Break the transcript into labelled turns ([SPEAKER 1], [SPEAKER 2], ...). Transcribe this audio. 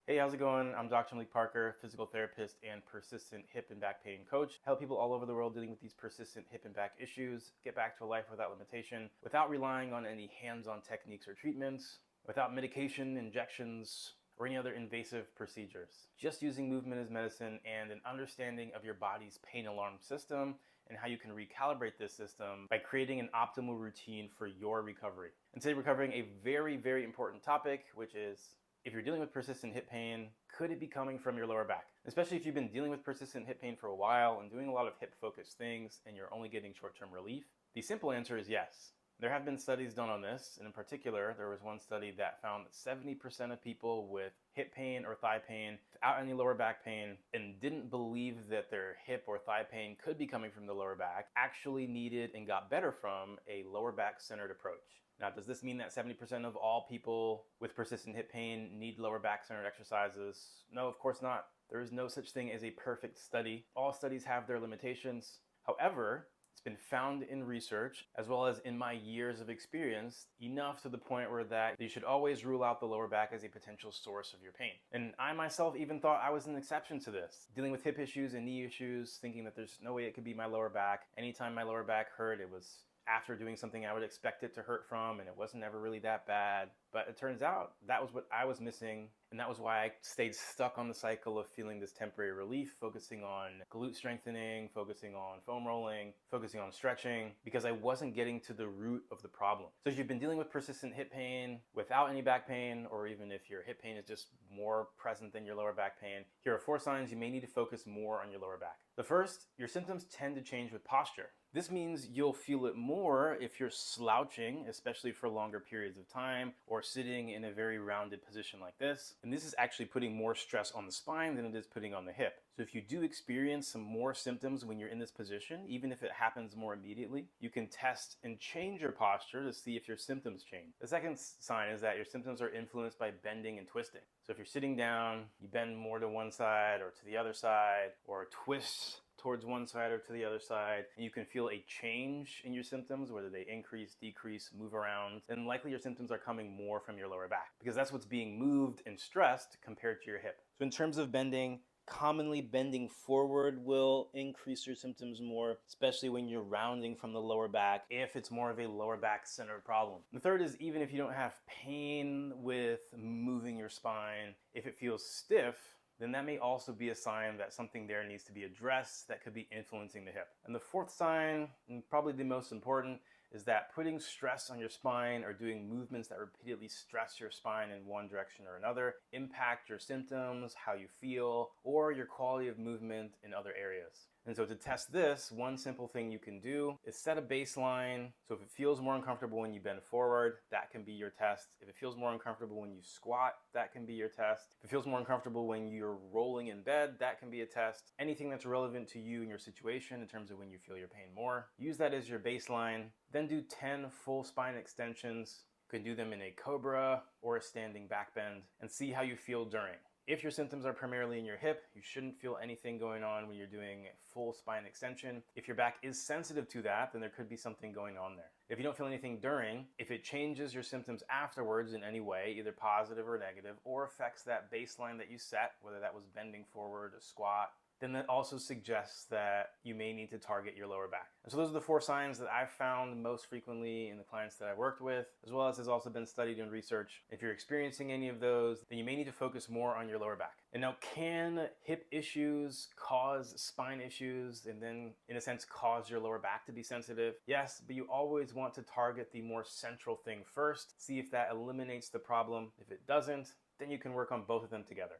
[SPEAKER 1] Hey, how's it going? I'm Dr. Malik Parker, physical therapist and persistent hip and back pain coach. I help people all over the world dealing with these persistent hip and back issues get back to a life without limitation, without relying on any hands-on techniques or treatments, without medication, injections, or any other invasive procedures. Just using movement as medicine and an understanding of your body's pain alarm system and how you can recalibrate this system by creating an optimal routine for your recovery. And today we're covering a very, very important topic, which is if you're dealing with persistent hip pain, could it be coming from your lower back? Especially if you've been dealing with persistent hip pain for a while and doing a lot of hip-focused things and you're only getting short-term relief, the simple answer is yes. There have been studies done on this, and in particular, there was one study that found that 70% of people with hip pain or thigh pain without any lower back pain and didn't believe that their hip or thigh pain could be coming from the lower back actually needed and got better from a lower back centered approach. Now, does this mean that 70% of all people with persistent hip pain need lower back centered exercises? No, of course not. There is no such thing as a perfect study. All studies have their limitations. However, it's been found in research, as well as in my years of experience, enough to the point where that you should always rule out the lower back as a potential source of your pain. And I myself even thought I was an exception to this. Dealing with hip issues and knee issues, thinking that there's no way it could be my lower back. Anytime my lower back hurt, it was after doing something I would expect it to hurt from, and it wasn't ever really that bad. But it turns out that was what I was missing, and that was why I stayed stuck on the cycle of feeling this temporary relief, focusing on glute strengthening, focusing on foam rolling, focusing on stretching, because I wasn't getting to the root of the problem. So if you've been dealing with persistent hip pain without any back pain, or even if your hip pain is just more present than your lower back pain, here are 4 signs you may need to focus more on your lower back. The first, your symptoms tend to change with posture. This means you'll feel it more if you're slouching, especially for longer periods of time, or sitting in a very rounded position like this. And this is actually putting more stress on the spine than it is putting on the hip. So if you do experience some more symptoms when you're in this position, even if it happens more immediately, you can test and change your posture to see if your symptoms change. The second sign is that your symptoms are influenced by bending and twisting. So if you're sitting down, you bend more to one side or to the other side, or twist towards one side or to the other side, and you can feel a change in your symptoms, whether they increase, decrease, move around, then likely your symptoms are coming more from your lower back, because that's what's being moved and stressed compared to your hip. So in terms of bending, commonly bending forward will increase your symptoms more, especially when you're rounding from the lower back, if it's more of a lower back centered problem. The third is even if you don't have pain with moving your spine, if it feels stiff, then that may also be a sign that something there needs to be addressed that could be influencing the hip. And the fourth sign, and probably the most important, is that putting stress on your spine or doing movements that repeatedly stress your spine in one direction or another impact your symptoms, how you feel, or your quality of movement in other areas. And so to test this, one simple thing you can do is set a baseline. So if it feels more uncomfortable when you bend forward, that can be your test. If it feels more uncomfortable when you squat, that can be your test. If it feels more uncomfortable when you're rolling in bed, that can be a test. Anything that's relevant to you and your situation in terms of when you feel your pain more, use that as your baseline. Then do 10 full spine extensions. You can do them in a cobra or a standing back bend and see how you feel during. If your symptoms are primarily in your hip, you shouldn't feel anything going on when you're doing full spine extension. If your back is sensitive to that, then there could be something going on there. If you don't feel anything during, if it changes your symptoms afterwards in any way, either positive or negative, or affects that baseline that you set, whether that was bending forward, a squat, then that also suggests that you may need to target your lower back. And so those are the 4 signs that I've found most frequently in the clients that I've worked with, as well as has also been studied in research. If you're experiencing any of those, then you may need to focus more on your lower back. And now, can hip issues cause spine issues and then, in a sense, cause your lower back to be sensitive? Yes, but you always want to target the more central thing first, see if that eliminates the problem. If it doesn't, then you can work on both of them together.